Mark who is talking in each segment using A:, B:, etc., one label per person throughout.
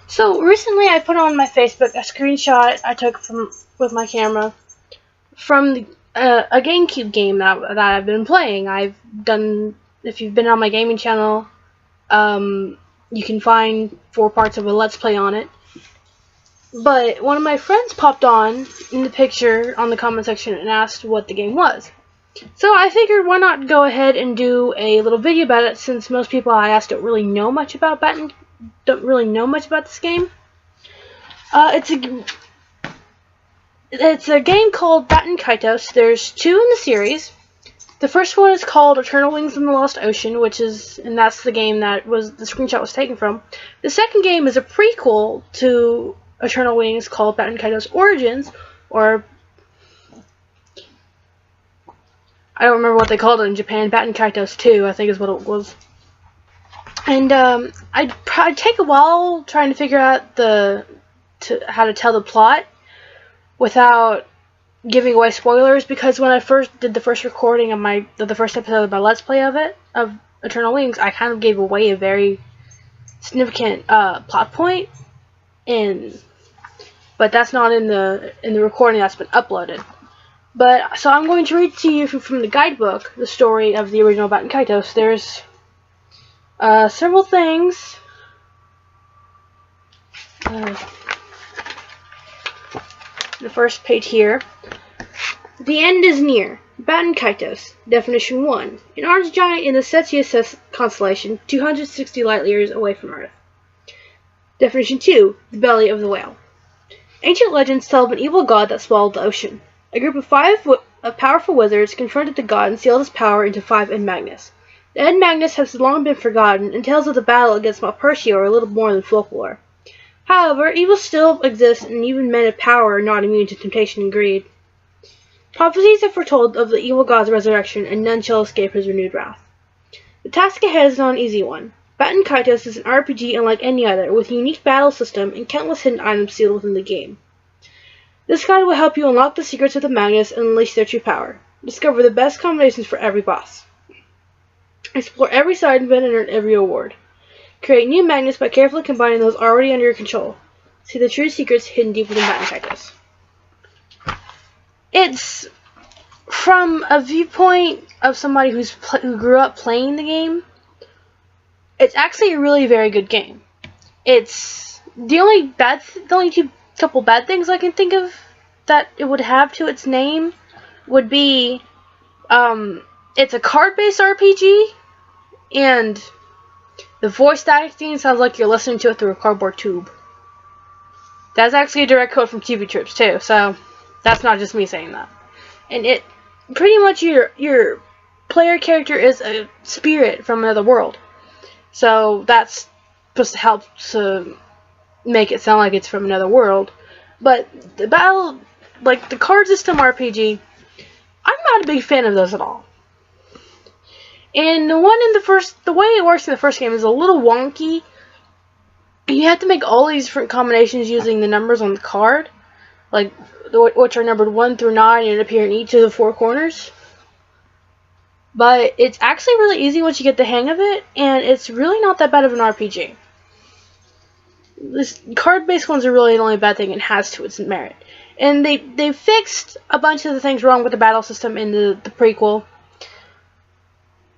A: So recently I put on my Facebook a screenshot I took with my camera from a GameCube game that I've been playing. If you've been on my gaming channel, you can find 4 parts of a Let's Play on it. But one of my friends popped on in the picture on the comment section and asked what the game was. So I figured why not go ahead and do a little video about it, since most people I asked don't really know much about this game. It's a game called Baten Kaitos. There's 2 in the series. The first one is called Eternal Wings in the Lost Ocean, and that's the game that the screenshot was taken from. The second game is a prequel to Eternal Wings called Baten Kaitos Origins, or I don't remember what they called it in Japan. Baten Kaitos 2, I think is what it was. And I'd take a while trying to figure out how to tell the plot without giving away spoilers, because when I first did the first recording of the first episode of my Let's Play of Eternal Wings, I kind of gave away a very significant plot point, but that's not in the recording that's been uploaded. So I'm going to read to you from the guidebook the story of the original Baten Kaitos. There's several things. The first page here. The end is near. Baten Kaitos. Definition 1. An orange giant in the Cetius constellation, 260 light years away from Earth. Definition 2. The belly of the whale. Ancient legends tell of an evil god that swallowed the ocean. A group of 5 powerful wizards confronted the god and sealed his power into 5 Ed Magnus. The Ed Magnus has long been forgotten, and tales of the battle against Malpertia are little more than folklore. However, evil still exists, and even men of power are not immune to temptation and greed. Prophecies have foretold of the evil god's resurrection, and none shall escape his renewed wrath. The task ahead is not an easy one. Baten Kaitos is an RPG unlike any other, with a unique battle system and countless hidden items sealed within the game. This guide will help you unlock the secrets of the Magnus and unleash their true power. Discover the best combinations for every boss. Explore every side event and earn every award. Create new Magnus by carefully combining those already under your control. See the true secrets hidden deep within Baten Kaitos. It's from a viewpoint of somebody who grew up playing the game. It's actually a really very good game. It's the only couple bad things I can think of that it would have to its name would be it's a card-based RPG, and the voice acting sounds like you're listening to it through a cardboard tube. That's actually a direct quote from QB Troops too, so that's not just me saying that. And it pretty much your player character is a spirit from another world, so that's supposed to help to make it sound like it's from another world. But the battle, like the card system RPG, I'm not a big fan of those at all. And the way it works in the first game is a little wonky. You have to make all these different combinations using the numbers on the card, like which are numbered 1 through 9 and appear in each of the 4 corners. But it's actually really easy once you get the hang of it, and it's really not that bad of an RPG. This card-based ones are really the only bad thing it has to its merit. And they fixed a bunch of the things wrong with the battle system in the prequel.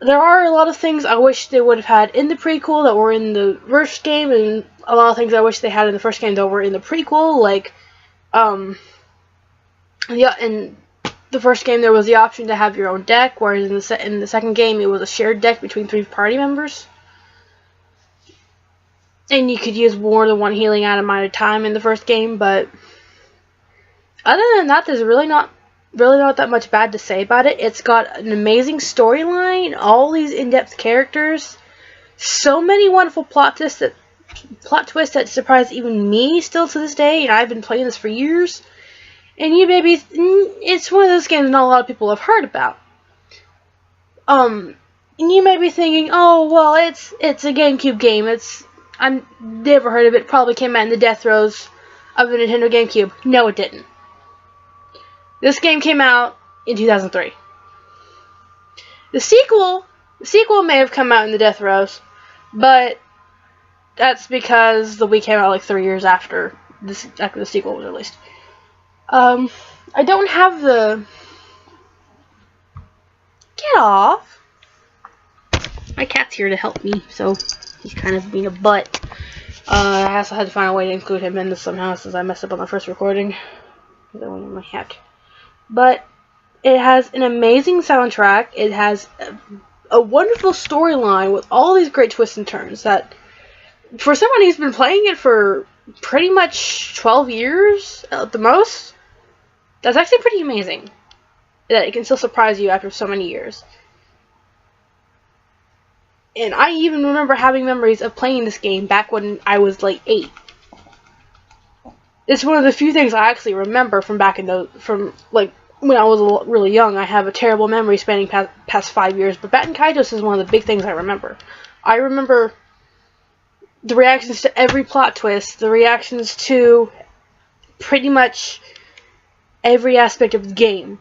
A: There are a lot of things I wish they would have had in the prequel that were in the first game, and a lot of things I wish they had in the first game that were in the prequel. Like, in the first game there was the option to have your own deck, whereas in the second game it was a shared deck between 3 party members. And you could use more than 1 healing item at a time in the first game, but other than that, there's really not that much bad to say about it. It's got an amazing storyline, all these in-depth characters, so many wonderful plot twists that surprise even me still to this day, and I've been playing this for years. And it's one of those games not a lot of people have heard about. And you may be thinking, oh well, it's a GameCube game. I've never heard of it. Probably came out in the death throes of the Nintendo GameCube. No, it didn't. This game came out in 2003. The sequel may have come out in the death throes, but that's because the Wii came out like 3 years after the sequel was released. I don't have the... Get off! My cat's here to help me, so he's kind of being a butt. I also had to find a way to include him in this somehow since I messed up on the first recording. Because I wanted my hat. But it has an amazing soundtrack. It has a wonderful storyline with all these great twists and turns that, for someone who's been playing it for pretty much 12 years at the most, that's actually pretty amazing. That it can still surprise you after so many years. And I even remember having memories of playing this game back when I was like 8. It's one of the few things I actually remember from back in from like when I was really young. I have a terrible memory spanning past 5 years, but Baten Kaitos is one of the big things I remember. I remember the reactions to every plot twist, the reactions to pretty much every aspect of the game.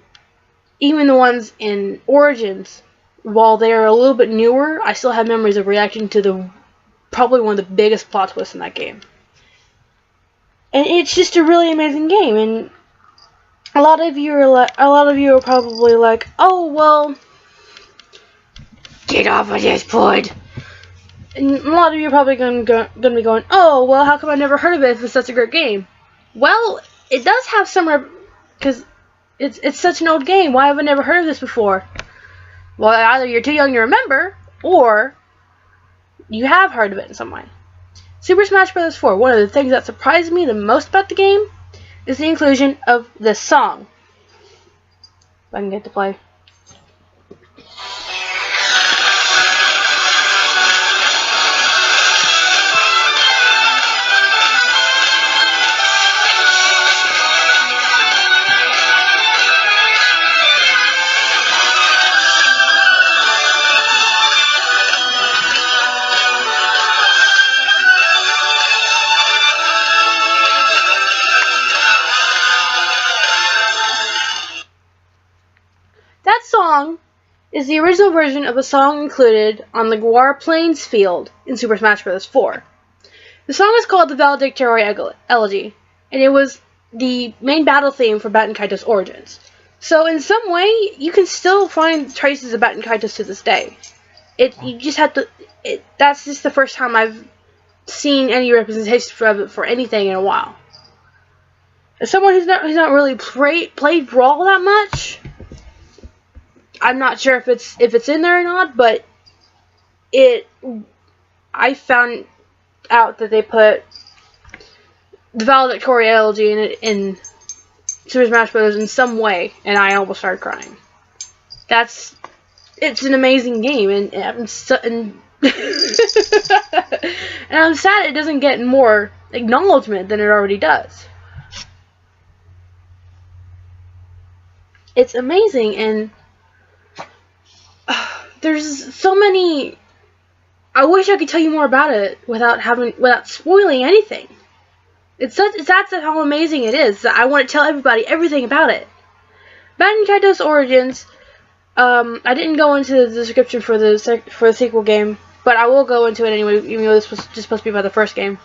A: Even the ones in Origins, while they are a little bit newer, I still have memories of reacting to probably one of the biggest plot twists in that game. And it's just a really amazing game, and a lot of you are probably like, "Oh well, get off of this pod." And a lot of you are probably gonna be going, "Oh well, how come I never heard of it if it's such a great game?" Well, it does have some, because it's such an old game. Why have I never heard of this before? Well, either you're too young to remember, or you have heard of it in some way. Super Smash Bros. 4, one of the things that surprised me the most about the game is the inclusion of this song. If I can get to play. That song is the original version of a song included on the Guar Plains field in Super Smash Bros. 4. The song is called the Valedictorian Elegy, and it was the main battle theme for Baten Kaitos Origins. So in some way, you can still find traces of Baten Kaitos to this day. You just have to. That's just the first time I've seen any representation of it for anything in a while. As someone who's not really played Brawl that much, I'm not sure if it's in there or not, but I found out that they put the valedictorian elegy in Super Smash Bros. In some way, and I almost started crying. It's an amazing game, and I'm and I'm sad it doesn't get more acknowledgement than it already does. It's amazing, and there's so many. I wish I could tell you more about it without spoiling anything. That's how amazing it is. I want to tell everybody everything about it. Baten Kaitos Origins. I didn't go into the description for the sequel game, but I will go into it anyway. Even though this was just supposed to be about the first game.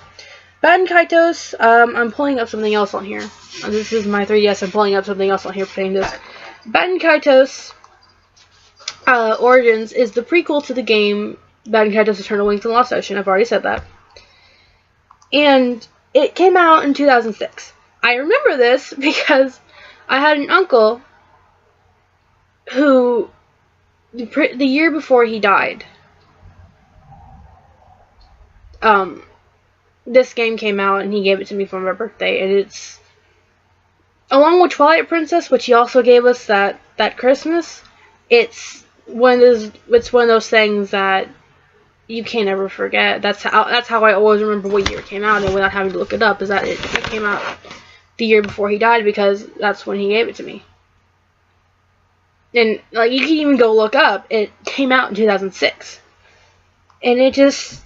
A: Baten Kaitos. I'm pulling up something else on here. This is my 3DS. I'm pulling up something else on here pertaining to this. Baten Kaitos Origins is the prequel to the game Baten Kaitos Eternal Wings in the Lost Ocean. I've already said that. And it came out in 2006. I remember this because I had an uncle who, the year before he died, this game came out and he gave it to me for my birthday, and it's, along with Twilight Princess, which he also gave us that Christmas, it's one of those things that you can't ever forget. That's how I always remember what year it came out, and without having to look it up, is that it came out the year before he died, because that's when he gave it to me. And like, you can even go look up, it came out in 2006. And it just,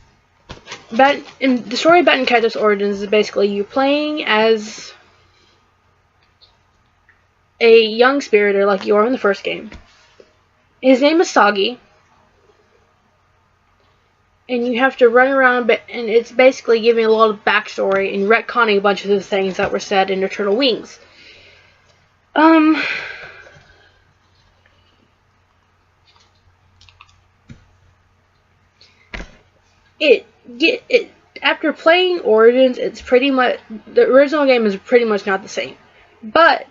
A: and the story of Baten Kaitos Origins is basically you playing as a young spiritor like you are in the first game. His name is Sagi. and you have to run around, and it's basically giving a lot of backstory and retconning a bunch of the things that were said in Eternal Wings. After playing Origins, it's pretty much, the original game is pretty much not the same, but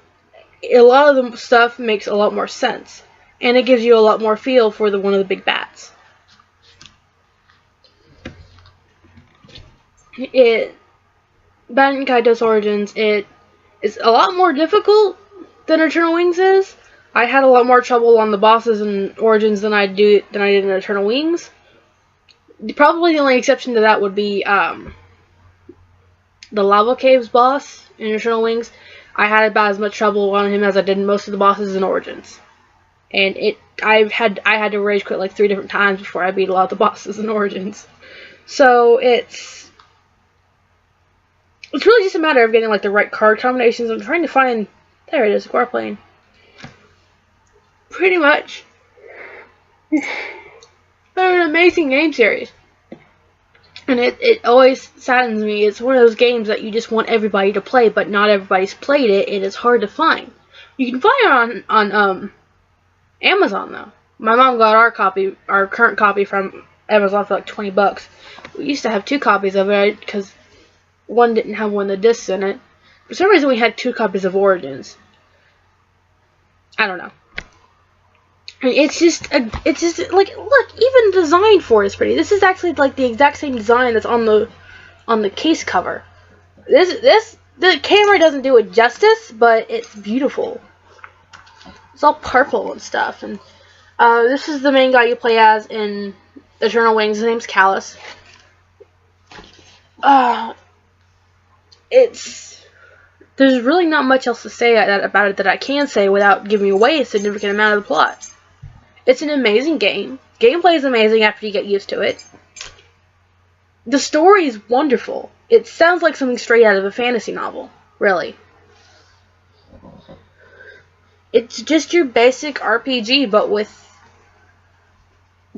A: a lot of the stuff makes a lot more sense, and it gives you a lot more feel for one of the big bats. Baten Kaitos Origins, it is a lot more difficult than Eternal Wings is. I had a lot more trouble on the bosses in Origins than I did in Eternal Wings. Probably the only exception to that would be the Lava Caves boss in Eternal Wings. I had about as much trouble on him as I did in most of the bosses in Origins. And I had to rage quit like 3 different times before I beat a lot of the bosses in Origins. So it's really just a matter of getting like the right card combinations. I'm trying to find, there it is, Warplane. Pretty much. They're an amazing game series. And it always saddens me. It's one of those games that you just want everybody to play, but not everybody's played it, and it's hard to find. You can find it on Amazon, though. My mom got our current copy from Amazon for like $20. We used to have 2 copies of it, because one didn't have one of the discs in it. For some reason, we had 2 copies of Origins. I don't know. I mean, it's just like, look, even the design for it is pretty. This is actually like the exact same design that's on the case cover. The camera doesn't do it justice, but it's beautiful. It's all purple and stuff. And this is the main guy you play as in Eternal Wings. His name's Callus. There's really not much else to say about it that I can say without giving away a significant amount of the plot. It's an amazing game. Gameplay is amazing after you get used to it. The story is wonderful. It sounds like something straight out of a fantasy novel, really. It's just your basic RPG, but with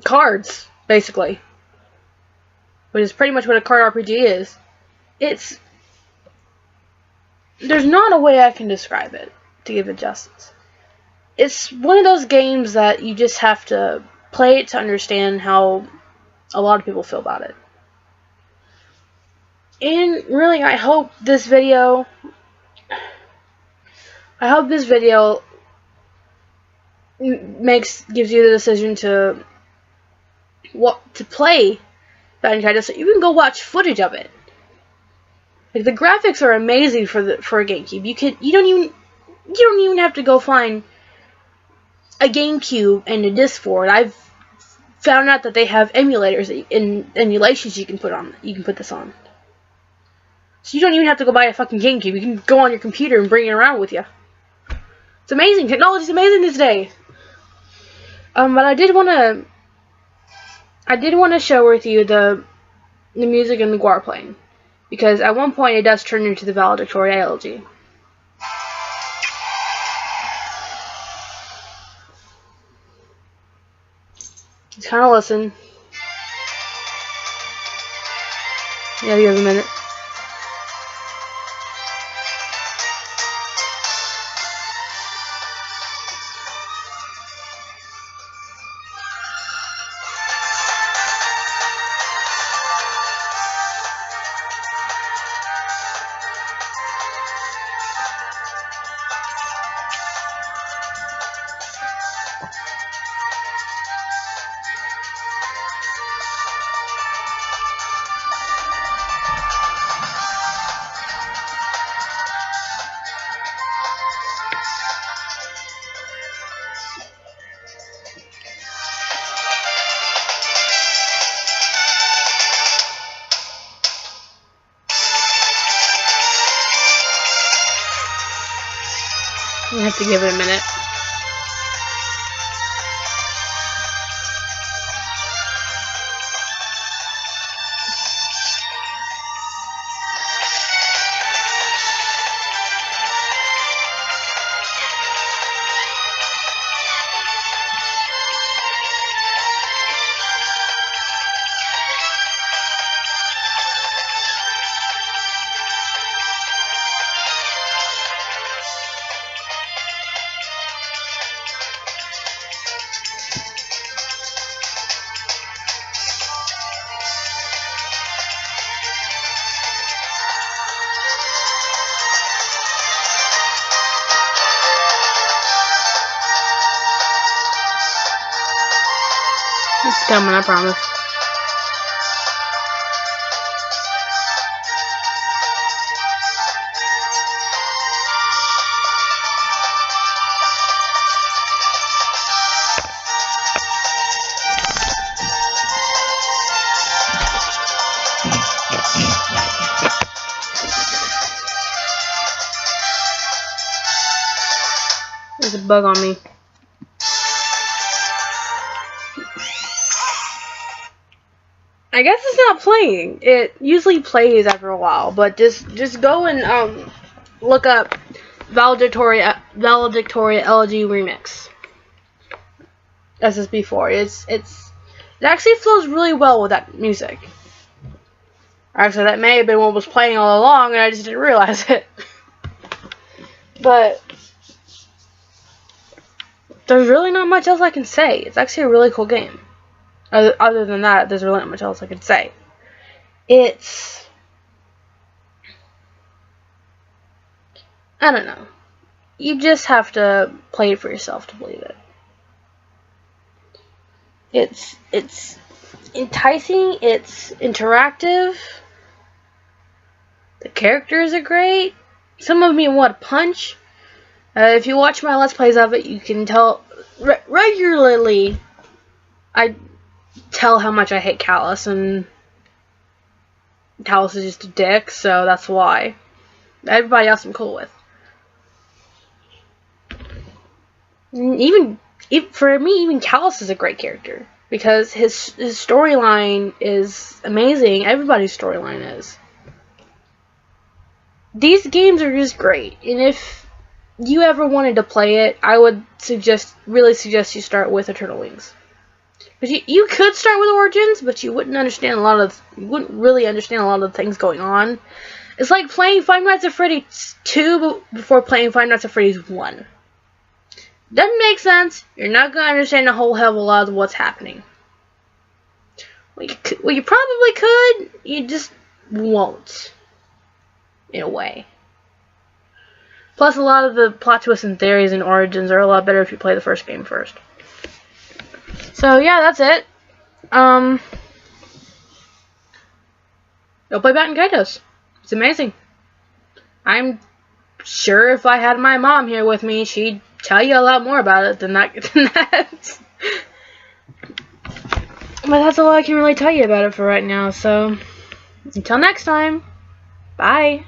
A: cards, basically. Which is pretty much what a card RPG is. There's not a way I can describe it to give it justice. It's one of those games that you just have to play it to understand how a lot of people feel about it. And really, I hope this video gives you the decision to play Baten Kaitos, so you can go watch footage of it. Like, the graphics are amazing for a GameCube. You don't even have to go find a GameCube and a disc for it. I've found out that they have emulators and emulations you can put this on. So you don't even have to go buy a fucking GameCube. You can go on your computer and bring it around with you. It's amazing. Technology's amazing this day. But I did want to share with you the music and the guitar playing, because at one point it does turn into the valedictory elegy. Just kind of listen. Yeah, you have a minute. You have to give it a minute. coming, I promise. There's a bug on me. I guess it's not playing. It usually plays after a while, but just go and look up Valedictoria Elegy Remix. SSB4. It actually flows really well with that music. Actually, that may have been what was playing all along, and I just didn't realize it. But there's really not much else I can say. It's actually a really cool game. Other than that, there's really not much else I can say. I don't know. You just have to play it for yourself to believe it. It's enticing. It's interactive. The characters are great. Some of me want to punch. If you watch my Let's Plays of it, you can tell regularly I tell how much I hate Callus, and Callus is just a dick, so that's why. Everybody else I'm cool with. For me, even Callus is a great character, because his storyline is amazing. Everybody's storyline is. These games are just great, and if you ever wanted to play it, I would really suggest you start with Eternal Wings. But you could start with Origins, but you wouldn't really understand a lot of the things going on. It's like playing Five Nights at Freddy's 2 before playing Five Nights at Freddy's 1. Doesn't make sense. You're not going to understand a whole hell of a lot of what's happening. Well, you probably could. You just won't. In a way. Plus, a lot of the plot twists and theories in Origins are a lot better if you play the first game first. So, yeah, that's it. Go play Baten Kaitos. It's amazing. I'm sure if I had my mom here with me, she'd tell you a lot more about it than that. But that's all I can really tell you about it for right now, so until next time, bye.